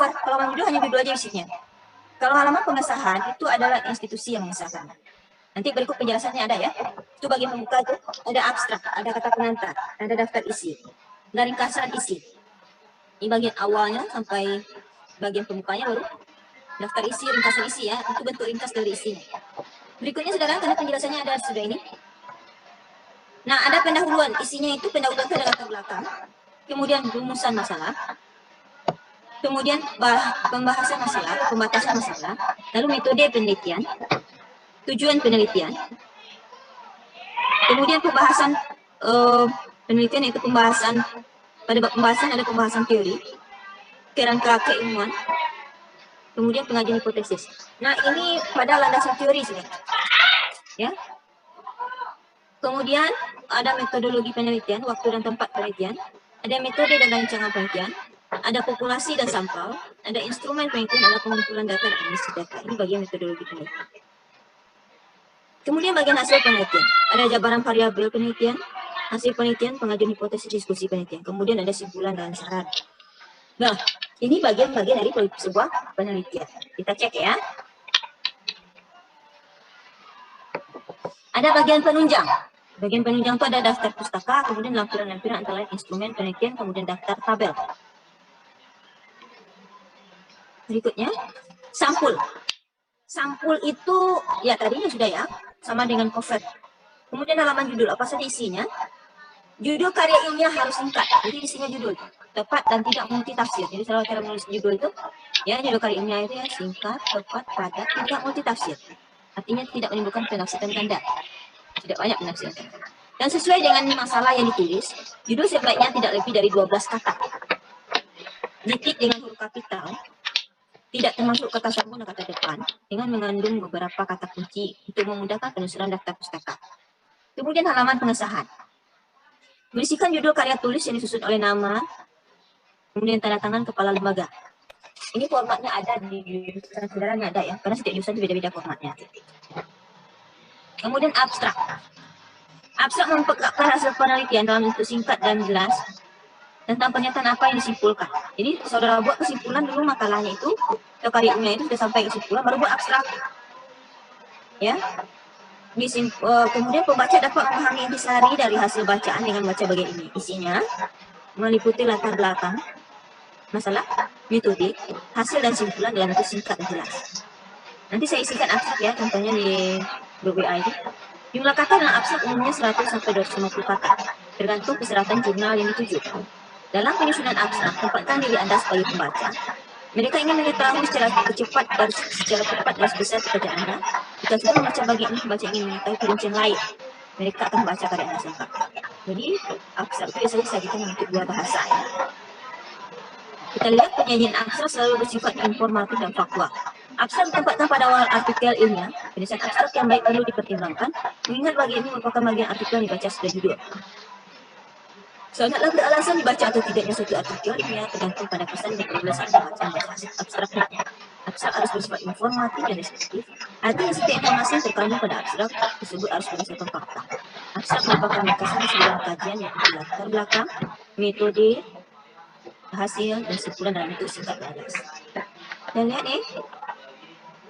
cover, kalau halaman judul hanya judul aja isinya. Kalau halaman pengesahan itu adalah institusi yang mengesahkan. Nanti berikut penjelasannya ada ya. Itu bagian pembuka itu ada abstrak, ada kata pengantar, ada daftar isi, ada ringkasan isi. Ini bagian awalnya sampai bagian pembukanya baru daftar isi, ringkasan isi ya. Itu bentuk ringkas dari isinya. Berikutnya saudara, karena penjelasannya ada sudah ini. Nah, ada pendahuluan. Isinya itu pendahuluan itu ada latar belakang, kemudian rumusan masalah, kemudian pembahasan masalah, pembatasan masalah, lalu metode penelitian, tujuan penelitian, kemudian pembahasan penelitian itu pembahasan, pada pembahasan ada pembahasan teori, kerangka keilmuan, kemudian pengajian hipotesis. Nah, ini pada landasan teori sini, ya. Kemudian ada metodologi penelitian, waktu dan tempat penelitian, ada metode dan rancangan penelitian, ada populasi dan sampel, ada instrumen penelitian, ada pengumpulan data dan analisis data. Ini bagian metodologi penelitian. Kemudian bagian hasil penelitian, ada jabaran variabel penelitian, hasil penelitian, pengajuan hipotesis, diskusi penelitian. Kemudian ada simpulan dan syarat. Nah, ini bagian-bagian dari sebuah penelitian. Kita cek ya. Ada bagian penunjang. Bagian penunjang itu ada daftar pustaka, kemudian lampiran-lampiran antara lain instrumen penelitian, kemudian daftar tabel. Berikutnya, sampul. Sampul itu, ya tadinya sudah ya, sama dengan cover. Kemudian halaman judul, apa saja isinya? Judul karya ilmiah harus singkat, jadi isinya judul. Tepat dan tidak multitafsir. Jadi selalu cara menulis judul itu, ya judul karya ilmiah itu ya singkat, tepat, padat, tidak multitafsir. Artinya tidak menimbulkan penafsiran ganda. Tidak banyak penafsiran. Dan sesuai dengan masalah yang ditulis, judul sebaiknya tidak lebih dari 12 kata. Dikit dengan huruf kapital, tidak termasuk kata sambung dan kata depan, dengan mengandung beberapa kata kunci untuk memudahkan penelusuran daftar pustaka. Kemudian halaman pengesahan. Berisikan judul karya tulis yang disusun oleh nama, kemudian tanda tangan kepala lembaga. Ini formatnya ada di jurusan saudaranya ada ya, karena setiap jurusan beda-beda formatnya. Kemudian abstrak. Abstrak mempekatkan hasil penelitian dalam bentuk singkat dan jelas tentang pernyataan apa yang disimpulkan. Jadi saudara buat kesimpulan dulu makalahnya itu, atau karyanya itu sudah sampai kesimpulan, baru buat abstrak. Ya. Kemudian pembaca dapat memahami intisari dari hasil bacaan dengan baca bagian ini. Isinya meliputi latar belakang, masalah, metode, hasil dan simpulan dalam bentuk singkat dan jelas. Nanti saya isikan abstrak ya, contohnya di grup WA ini. Jumlah kata dalam abstrak umumnya 100 sampai 250 kata, tergantung keseratan jurnal yang dituju. Dalam penyusunan abstrak, tempatkan diri Anda sebagai pembaca. Mereka ingin mengetahui secara cepat dan sebesar pekerjaan Anda. Jika sudah membaca bagian ini, pembaca ingin mengetahui perincian lain. Mereka akan membaca karya Anda selengkap. Jadi, abstrak itu biasanya disajikan untuk dua bahasa ya. Kita lihat penyajian abstrak selalu bersifat informatif dan faktual. Abstrak ditempatkan pada awal artikel ilmiah. Penulisan abstrak yang baik perlu dipertimbangkan, mengingat bagian ini merupakan bagian artikel yang dibaca sebagai judul. Sangatlah beralasan dibaca atau tidaknya suatu artikel ilmiah tergantung pada kesan dan penulisan pembacaan bahasa abstraknya. Abstrak harus bersifat informatif dan deskriptif. Artinya setiap informasi yang terkandung pada abstrak tersebut harus berdasarkan fakta. Abstrak merupakan ringkasan keseluruhan kajian yang latar belakang, metode, hasil, dan simpulan dalam bentuk singkat dan jelas. Dan lihat nih,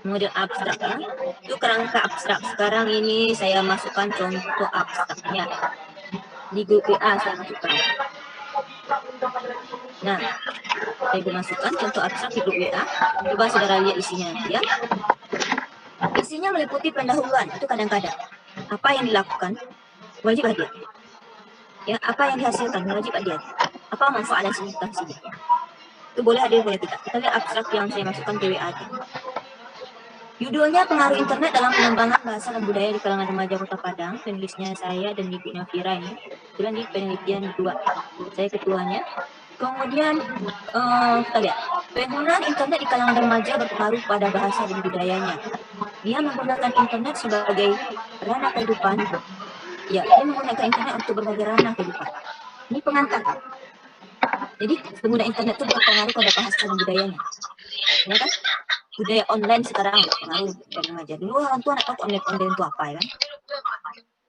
model abstrak ya. Itu kerangka abstrak. Sekarang ini saya masukkan contoh abstraknya. Di grup WA saya masukkan. Nah, saya masukkan contoh abstrak di grup WA. Coba saudara lihat isinya ya. Isinya meliputi pendahuluan, itu kadang-kadang. Apa yang dilakukan? Wajib hadir. Ya, apa yang dihasilkan? Wajib hadir. Apa manfaat dan signifikansinya? Itu boleh hadir, boleh tidak. Kita lihat abstrak yang saya masukkan ke WA. Judulnya pengaruh internet dalam pengembangan bahasa dan budaya di kalangan remaja Kota Padang. Penulisnya saya dan Ibu Nafira ini. Kebetulan di penelitian kedua. Saya ketuanya. Kemudian kita lihat penggunaan internet di kalangan remaja berpengaruh pada bahasa dan budayanya. Dia menggunakan internet sebagai ranah kehidupan. Ya, dia menggunakan internet untuk berbagai ranah kehidupan. Ini pengantar. Jadi pengguna internet itu berpengaruh pada bahasa dan budayanya. Ya kan? Budaya online sekarang pengaruh dari remaja. Dulu orang tua nak tahu online itu apa ya kan?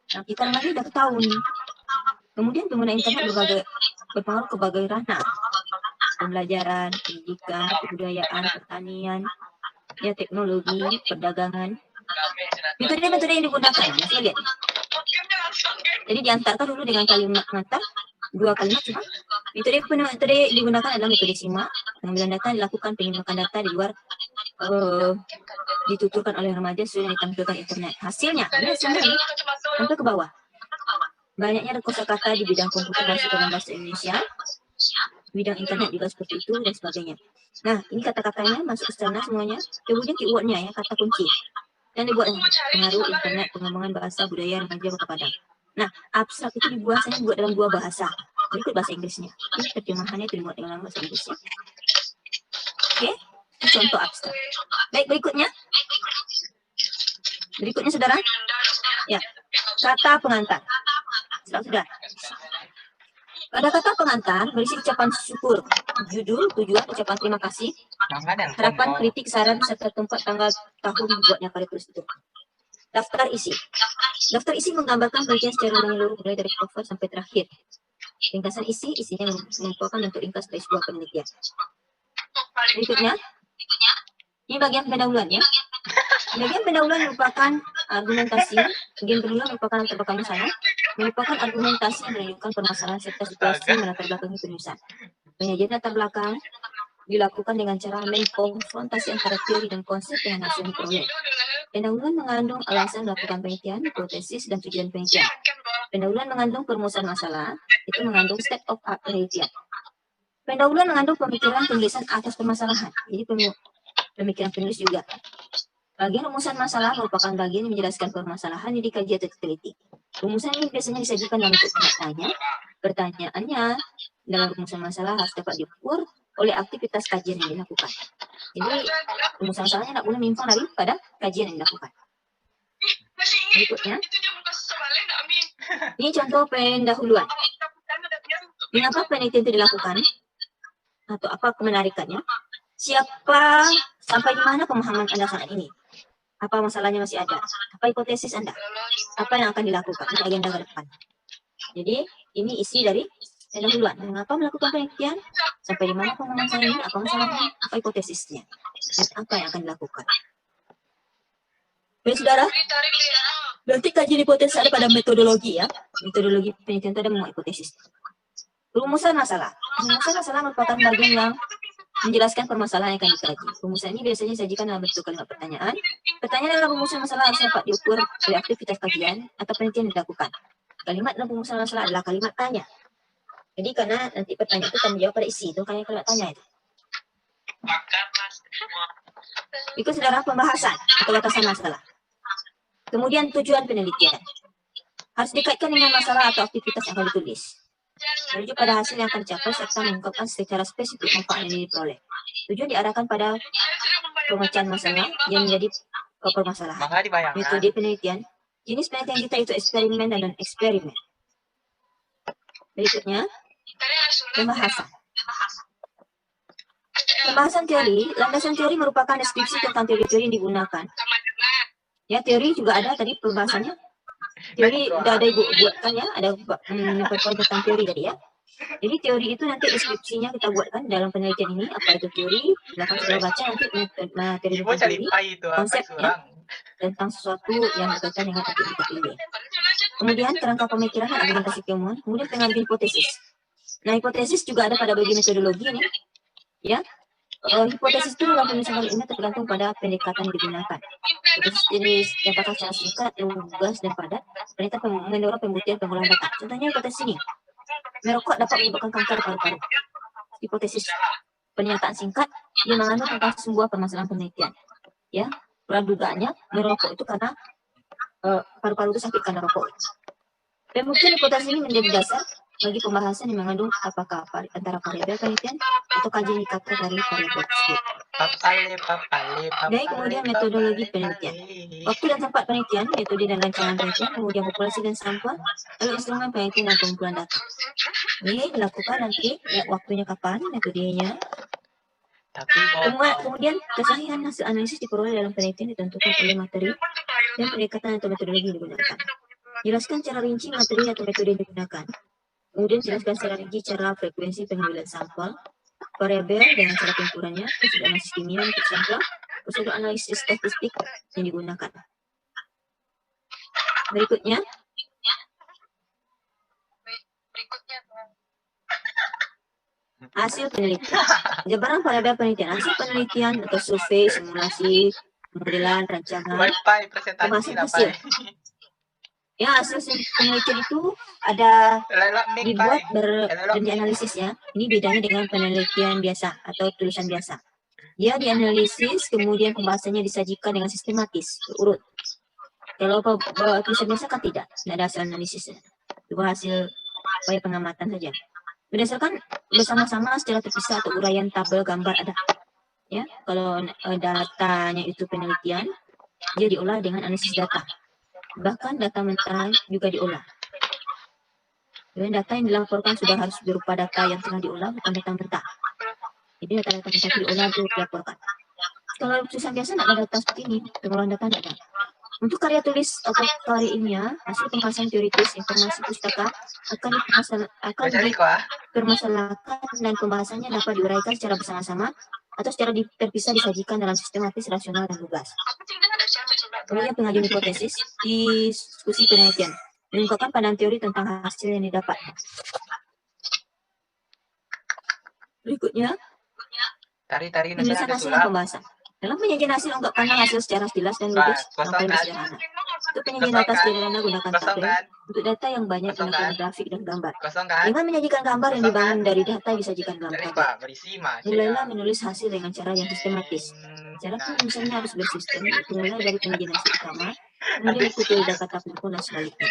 Nah kita remaja udah tahu nih. Kemudian pengguna internet berpengaruh ke berbagai ranah. pembelajaran, pendidikan, kebudayaan, pertanian, ya teknologi, perdagangan. Metode-metode yang digunakan, saya lihat. Jadi diantarkan dulu dengan kalimat mata, 2 kalimat cuma. Metode yang digunakan adalah metode simak. Pengambilan data dilakukan penyimpanan data di luar dituturkan oleh remaja sesuai yang ditampilkan internet. Hasilnya, ini hasilnya nih, sampai ke bawah. Banyaknya kosakata di bidang komputer masuk dalam bahasa Indonesia, bidang internet juga seperti itu dan sebagainya. Nah, ini kata-katanya masuk ke sana semuanya. Kemudian keywordnya ya, kata kunci. Dan dibuatnya pengaruh internet, pengembangan bahasa, budaya, remaja, kota Padang. Nah, abstrak itu dibuat dalam 2 bahasa. Berikut bahasa Inggrisnya. Ini terjemahannya itu dibuat dalam bahasa Inggrisnya. Oke, contoh abstrak. Baik, berikutnya. Berikutnya, saudara. Ya, kata pengantar. Saudara. Pada kata pengantar berisi ucapan syukur, judul, tujuan, ucapan terima kasih, harapan, kritik, saran, serta tempat, tanggal, tahun dibuatnya pada tulis itu. Daftar isi. Daftar isi menggambarkan bagian secara menyeluruh mulai dari cover sampai terakhir. Ringkasan isinya merupakan bentuk ringkas dari sebuah penelitian. Berikutnya, ini bagian pendahuluan ya. Bagian pendahuluan merupakan argumentasi, bagian pendahuluan merupakan latar belakang sana, merupakan argumentasi yang menunjukkan permasalahan serta situasi melatar belakangi penulisan. Penyajian latar belakang dilakukan dengan cara mengkonfrontasi antara teori dan konsep dengan hasil diperoleh. Pendahuluan mengandung alasan melakukan penelitian, hipotesis, dan tujuan penelitian. Pendahuluan mengandung perumusan masalah, itu mengandung state of art penelitian. Pendahuluan mengandung pemikiran penulisan atas permasalahan, jadi pemikiran penulis juga. Bagian rumusan masalah merupakan bagian yang menjelaskan permasalahan yang dikaji atau diteliti. Rumusan ini biasanya disajikan dalam bentuk tanya. Pertanyaannya dalam rumusan masalah harus dapat diukur oleh aktivitas kajian yang dilakukan. Jadi rumusan masalahnya tidak boleh menyimpang daripada kajian yang dilakukan. Berikutnya, ini contoh pendahuluan. Mengapa penelitian itu dilakukan? Atau apa kemenarikannya? Siapa, sampai di mana pemahaman Anda saat ini? Apa masalahnya masih ada? Apa hipotesis Anda? Apa yang akan dilakukan? Ini agenda ke depan. Jadi, ini isi dari pendahuluan. Mengapa melakukan penelitian? Sampai di mana pemahaman saya ini? Apa masalahnya? Apa hipotesisnya? Dan apa yang akan dilakukan? Baik, saudara. Berarti kajian hipotesis ada pada metodologi ya. Metodologi penelitian itu ada memang hipotesis. Rumusan masalah. Rumusan masalah merupakan bagian yang menjelaskan permasalahan yang akan dikaji. Rumusan ini biasanya disajikan dalam bentuk kalimat pertanyaan. Pertanyaan dalam rumusan masalah harus dapat diukur oleh aktivitas kajian atau penelitian yang dilakukan. Kalimat dalam rumusan masalah adalah kalimat tanya. Jadi karena nanti pertanyaan itu akan menjawab pada isi, itu kalimat tanya itu. Itu saudara pembahasan atau batasan masalah. Kemudian tujuan penelitian. Harus dikaitkan dengan masalah atau aktivitas yang akan ditulis. Merujuk pada hasil yang akan dicapai serta mengungkapkan secara spesifik manfaat yang diperoleh. Tujuan diarahkan pada pemecahan masalah yang menjadi permasalahan. Metode penelitian. Jenis penelitian kita itu eksperimen dan non-eksperimen. Berikutnya, pembahasan. Pembahasan teori. Landasan teori merupakan deskripsi tentang teori-teori yang digunakan. Ya, teori juga ada tadi pembahasannya. Teori udah ada ibu buatkan ya, ada tentang teori tadi ya. Jadi teori itu nanti deskripsinya kita buatkan dalam penelitian ini, apa itu teori, belakang sudah baca nanti materi tentang teori, konsepnya tentang sesuatu yang berkaitan dengan aktivitas ini. Kemudian kerangka pemikiran dan argumentasi keilmuan, kemudian pengambil hipotesis. Nah, hipotesis juga ada pada bagian metodologi ini, ya. Hipotesis itu dalam penulisan ini tergantung pada pendekatan yang digunakan. Hipotesis jenis nyatakan secara singkat, lugas, dan padat. Ternyata mendorong pembuktian pengolahan data. Contohnya hipotesis ini, merokok dapat menyebabkan kanker paru-paru. Hipotesis pernyataan singkat yang mengandung tentang sebuah permasalahan penelitian. Ya, pradugaannya merokok itu karena paru-paru itu sakit karena rokok. Pembuktian hipotesis ini menjadi dasar bagi pembahasan yang mengandung apakah antara variabel penelitian atau kajian indikator dari variabel tersebut. Baik, kemudian metodologi penelitian. Waktu dan tempat penelitian, metode dan rancangan penelitian, kemudian populasi dan sampel, lalu instrumen penelitian dan pengumpulan data. Ini dilakukan nanti, ya, waktunya kapan, metodenya. Kemudian kesahihan hasil analisis diperoleh dalam penelitian ditentukan oleh materi dan pendekatan atau metodologi yang digunakan. Jelaskan secara rinci materi atau metode yang digunakan. Kemudian jelaskan secara rinci cara frekuensi pengambilan sampel. variabel dengan cara pengukurannya, prosedur analisis kimia untuk sampel, prosedur analisis statistik yang digunakan. Berikutnya, hasil penelitian. Jabaran variabel penelitian, hasil penelitian atau survei, simulasi, modelan, rancangan, Wi-Fi presentasi pembahasan lah, hasil. Pai. Ya, hasil penelitian itu ada Lelak mic, dibuat Pai. dan dianalisis ya. Ini bedanya dengan penelitian biasa atau tulisan biasa. Dia dianalisis, kemudian pembahasannya disajikan dengan sistematis, berurut. Kalau tulisan biasa kan tidak ada hasil analisisnya. Cuma hasil pengamatan saja. Berdasarkan bersama-sama secara terpisah atau uraian tabel gambar ada. Ya, kalau datanya itu penelitian, dia diolah dengan analisis data. Bahkan data mentah juga diolah. Dan data yang dilaporkan sudah harus berupa data yang telah diolah, bukan data mentah. Jadi data-data mentah diolah itu dilaporkan. Kalau tulisan biasa tidak ada data seperti ini, pengolahan data tidak ada. Untuk karya tulis atau karya ilmiah, hasil pembahasan teoritis informasi pustaka akan dipermasalahkan dan pembahasannya dapat diuraikan secara bersama-sama atau secara terpisah disajikan dalam sistematis, rasional, dan lugas. Kemudian pengajuan hipotesis, diskusi penelitian, mengungkapkan pandangan teori tentang hasil yang didapat. Berikutnya, penulisan hasil dan pembahasan. Dalam penyajian hasil, ungkapkan hasil secara jelas dan logis, yang sederhana. Untuk penyajian data sederhana, gunakan tabel. Untuk data yang banyak, gunakan grafik dan gambar. Dengan menyajikan gambar yang dibangun dari data yang disajikan dalam tabel. Mulailah menulis hasil dengan cara yang sistematis. Cara penulisannya harus bersistem, mulai dari penyajian hasil utama, kemudian ikuti kata pengikut dan sebaliknya.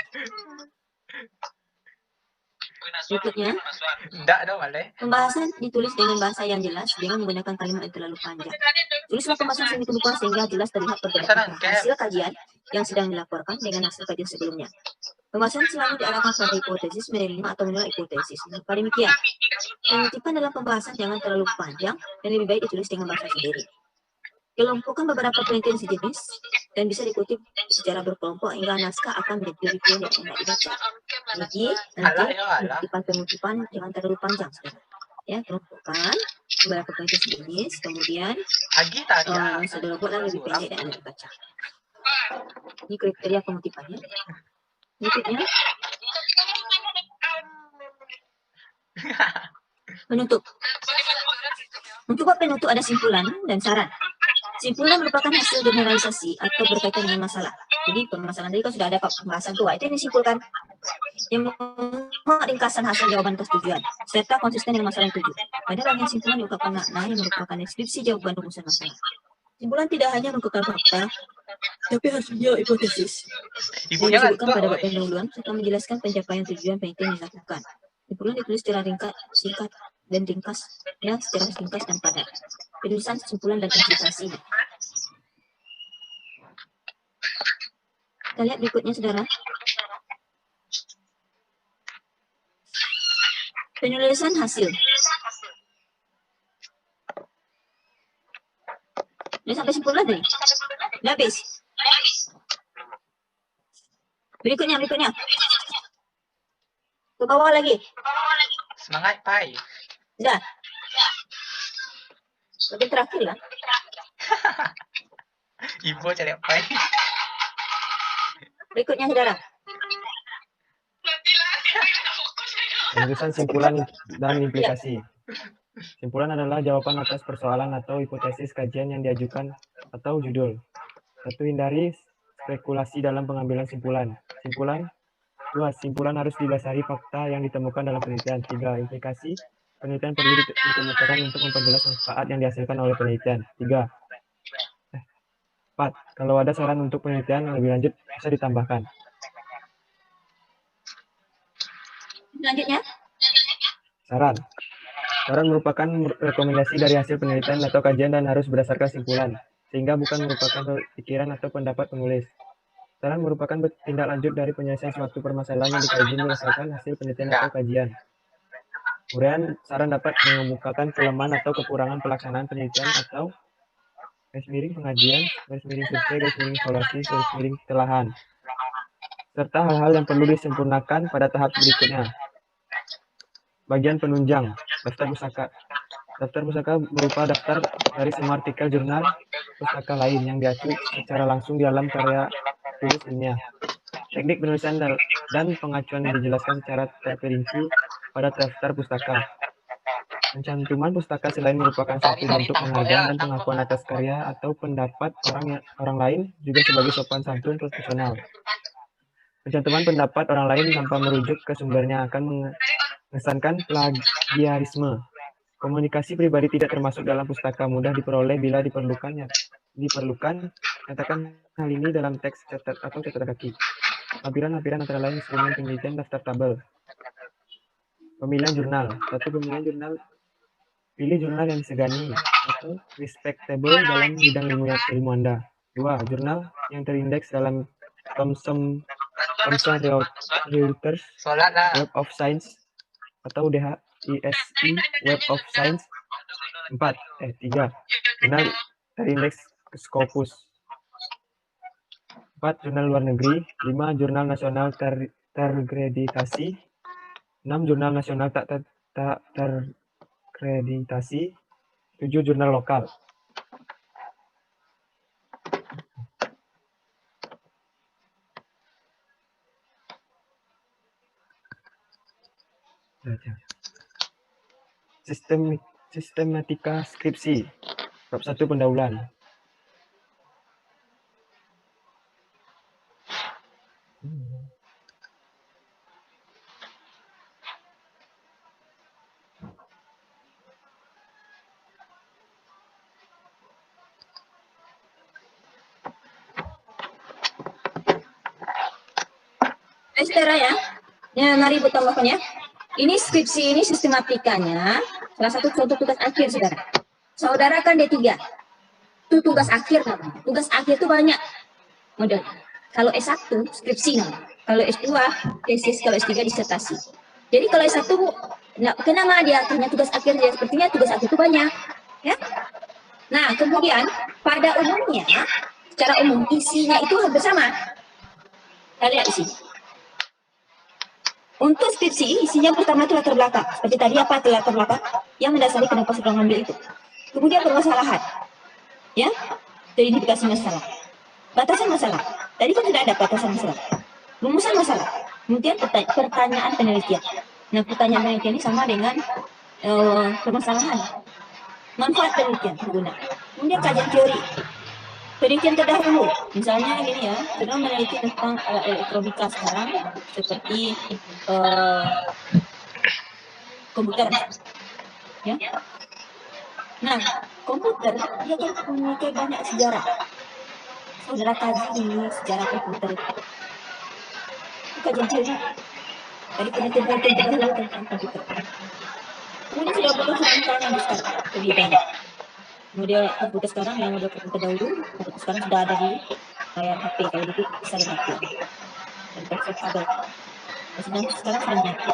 Berikutnya, pembahasan ditulis dengan bahasa yang jelas dengan menggunakan kalimat yang terlalu panjang. Tulislah pembahasan sedemikian rupa sehingga jelas terlihat perbedaan antara hasil kajian yang sedang dilaporkan dengan hasil kajian sebelumnya. Pembahasan selalu diarahkan pada hipotesis, menerima atau menolak hipotesis. Maka demikian, pengutipan dalam pembahasan jangan terlalu panjang dan lebih baik ditulis dengan bahasa sendiri. Kelompokkan beberapa penelitian sejenis dan bisa dikutip secara berkelompok hingga naskah akan menjadi ribuan yang enak dibaca. Jadi nanti pengutipan jangan terlalu panjang, saudara. Ya, kelompokkan beberapa penelitian sejenis, kemudian saudara buatlah lebih pendek dan enak dibaca. Ini kriteria pengutipannya. Berikutnya, penutup. Untuk bab penutup ada simpulan dan saran. Simpulan merupakan hasil generalisasi atau berkaitan dengan masalah. Jadi permasalahan tadi kan sudah ada pembahasan tua, itu yang disimpulkan. Yang memuat ringkasan hasil jawaban atas tujuan, serta konsisten dengan masalah yang tuju. Pada bagian simpulan diungkapkan makna yang merupakan deskripsi jawaban rumusan masalah. Simpulan tidak hanya mengungkapkan fakta, tapi harus menjawab hipotesis. Yang disebutkan pada bab pendahuluan serta menjelaskan pencapaian tujuan penelitian yang dilakukan. Simpulan ditulis secara singkat dan ringkas, ya secara ringkas dan padat. Penulisan simpulan dan implikasinya. Kita lihat berikutnya, saudara. Penulisan hasil. Ini sampai simpulan tadi? Udah habis? Berikutnya. Ke bawah lagi. Semangat, Pai. Sudah. Bagian terakhir lah. Ibu cari Pai. Berikutnya, saudara. Penulisan simpulan dan implikasi. Simpulan adalah jawaban atas persoalan atau hipotesis kajian yang diajukan atau judul. 1. Hindari spekulasi dalam pengambilan simpulan. Simpulan harus didasari fakta yang ditemukan dalam penelitian. 3. Implikasi. Penelitian perlu ditemukan untuk memperjelas manfaat yang dihasilkan oleh penelitian. 4. Kalau ada saran untuk penelitian lebih lanjut, bisa ditambahkan. Selanjutnya. Saran merupakan rekomendasi dari hasil penelitian atau kajian dan harus berdasarkan simpulan, sehingga bukan merupakan pikiran atau pendapat penulis. Saran merupakan tindak lanjut dari penyelesaian suatu permasalahan yang dikaji berdasarkan hasil penelitian atau kajian. Kemudian, saran dapat mengemukakan kelemahan atau kekurangan pelaksanaan penelitian atau pengajian, survei, evaluasi, telahan, serta hal-hal yang perlu disempurnakan pada tahap berikutnya. Bagian penunjang, daftar pusaka. Daftar pustaka berupa daftar dari semua artikel jurnal pustaka lain yang diacu secara langsung di dalam karya tulis ilmiah. Teknik penulisan dan pengacuan dijelaskan secara terperinci pada daftar pustaka. Pencantuman pustaka selain merupakan satu bentuk penghargaan dan pengakuan atas karya atau pendapat orang lain, juga sebagai sopan santun profesional. Pencantuman pendapat orang lain tanpa merujuk ke sumbernya akan mengesankan plagiarisme. Komunikasi pribadi tidak termasuk dalam pustaka, mudah diperoleh bila diperlukan. Nyatakan hal ini dalam teks atau catatan kaki. Lampiran-lampiran antara lain instrumen penelitian, daftar tabel. Pemilihan jurnal. 1. Pemilihan jurnal. Pilih jurnal yang disegani atau respectable dalam bidang ilmu Anda. 2. Jurnal yang terindeks dalam Thomson Reuters Sholat lah. Web of Science atau DHISI Web of Science. 3. Jurnal terindeks Scopus. 4. Jurnal luar negeri. 5. Jurnal nasional terkreditasi. 6. Jurnal nasional tak terkreditasi. 7. Jurnal lokal. Sistematika skripsi. Bab 1 pendahuluan. Saudara ya, mari bertambahkan ya. Ini skripsi ini sistematikanya salah satu contoh tugas akhir saudara. Saudara kan D3, itu tugas akhir namanya. Tugas akhir itu banyak model. Kalau S1 skripsi namanya. Kalau S2 tesis, kalau S3 disertasi. Jadi kalau S1 kenapa dia punya tugas akhir? Ya sepertinya tugas akhir itu banyak, ya. Nah kemudian pada umumnya, secara umum isinya itu hampir sama. Kita lihat isi. Untuk skripsi, isinya pertama itu latar belakang. Seperti tadi apa latar belakang? Yang mendasari kenapa sedang mengambil itu. Kemudian permasalahan. Ya, identifikasi masalah. Batasan masalah. Tadi kan tidak ada batasan masalah. Rumusan masalah. Kemudian pertanyaan penelitian. Nah, pertanyaan penelitian ini sama dengan permasalahan. Manfaat penelitian pengguna. Kemudian kajian teori. Penelitian terdahulu, misalnya gini ya, sedang meneliti tentang elektronika sekarang, seperti komputer, ya. Nah, komputer dia kan memiliki banyak sejarah. Saudara kaji ini sejarah komputer itu. Kajian teori dari penelitian terdahulu tentang komputer. Kemudian sudah butuh rangkaian yang besar, lebih banyak. Model komputer sekarang yang model komputer dahulu, komputer sekarang sudah ada di layar HP, kalau gitu bisa di HP. Dan fleksibel. Sekarang sudah nyata.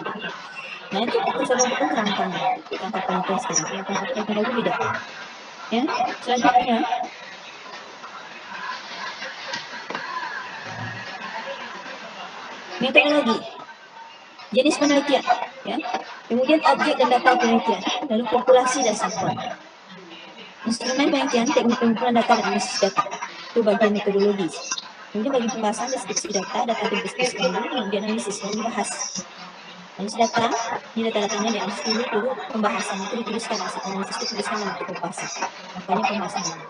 Nah itu kita sudah butuh rangkaian penelitian sekarang. Yang komputer dahulu beda. Ya, selanjutnya metodologi, jenis penelitian, ya. Kemudian objek dan data penelitian, lalu populasi dan sampel. Instrumen penelitian, teknik pengumpulan data dan analisis data. Itu bagian metodologi. Kemudian bagi pembahasan deskripsi data berdiskusi dulu, kemudian analisis yang dibahas. Analisis data, ini data-datanya dianalisis dulu, pembahasan itu dituliskan, hasil analisis itu dituliskan dalam bentuk pembahasan. Makanya pembahasan dulu.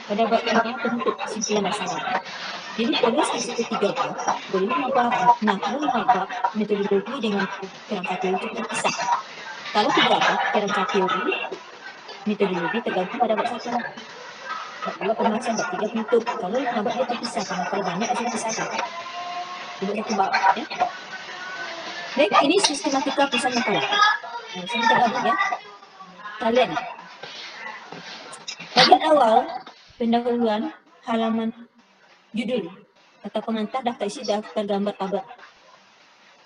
Pada bab ini bentuk kesimpulan masalah. Jadi progres di situ 3 bab, boleh 5 bab. Nah, kalau 5 bab, metodologi dengan kerangka teori itu terpisah. Kalau 3 bab, kerangka teori, metodologi tergantung pada bab 1. Bab 2 pembahasan, bab 3 penutup. Kalau 5 bab dia terpisah, karena kalau banyak bisa dipisahkan. Jadi 1 bab, ya. Baik, ini sistematika pesan makalah. Nah, saya tergabung ya. Kalian. Bagian awal, pendahuluan, halaman judul atau pengantar, daftar isi, daftar gambar tabel.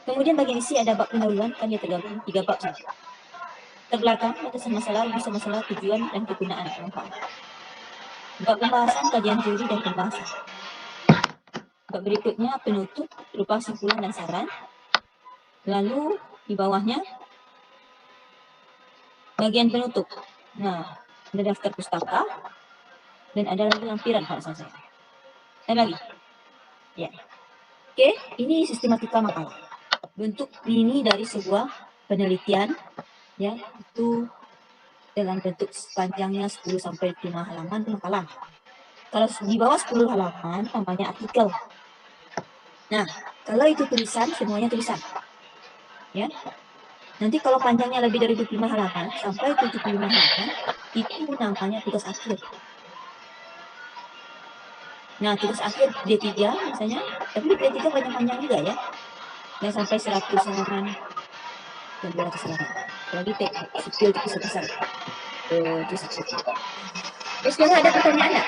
Kemudian bagian isi ada bab pendahuluan, kan dia tergabung 3 bab saja. Terbelakang atas masalah, tujuan dan kegunaan. Bab pembahasan, kajian teori dan pembahasan. Bab berikutnya penutup berupa simpulan dan saran. Lalu di bawahnya bagian penutup. Nah, ada daftar pustaka dan ada lagi lampiran kalau saya. Dan lagi. Ya. Oke, ini sistematika makalah. Bentuk ini dari sebuah penelitian ya, itu dalam bentuk panjangnya 10 sampai 5 halaman itu makalah. Kalau di bawah 10 halaman namanya artikel. Nah, kalau itu tulisan semuanya tulisan. Ya. Nanti kalau panjangnya lebih dari 25 halaman sampai 75 halaman itu namanya tugas akhir. Nah, tugas akhir D3 misalnya, tapi D3 panjang-panjang juga ya. Yang sampai 100 halaman dan 200 halaman. Apalagi teknik sipil itu besar-besar. Itu sipil. Terus sekarang ada pertanyaan enggak?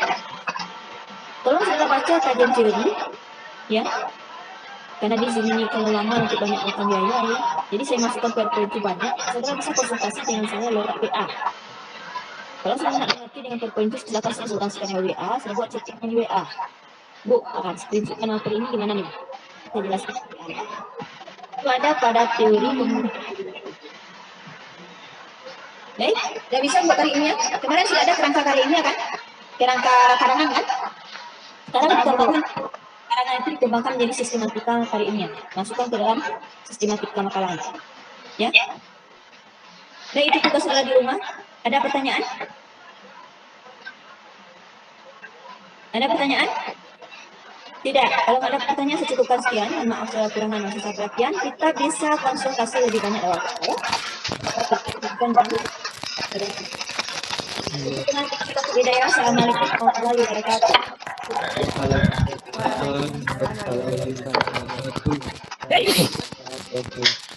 Tolong segera baca kajian teori, ya. Karena di sini kalau lama untuk banyak makan biaya ya. Jadi saya masukkan PowerPoint itu banyak. Saudara bisa konsultasi dengan saya lewat WA. Kalau saya nak mengerti dengan PowerPoint itu silakan saya konsultasikan lewat WA. Saya buat chattingan di WA. Bu, screenshotkan materi ini gimana nih? Saya jelaskan. Itu ada pada teori baik, sudah bisa buat kali ini ya. Kemarin sudah ada kerangka kali ini ya kan? Kerangka karangan kan? Sekarang dikembangkan, karangan itu dikembangkan menjadi sistematika kali ini ya. Masukkan ke dalam sistematika makalah. Ya. Nah itu tugas saudara di rumah. Ada pertanyaan? Ada pertanyaan? Tidak. Kalau ada pertanyaan saya cukupkan sekian. Mohon maaf saya kurangan masa saya perhatian. Kita bisa konsultasi lebih banyak lewat saya. Assalamualaikum warahmatullahi wabarakatuh. Waalaikumsalam warahmatullahi wabarakatuh.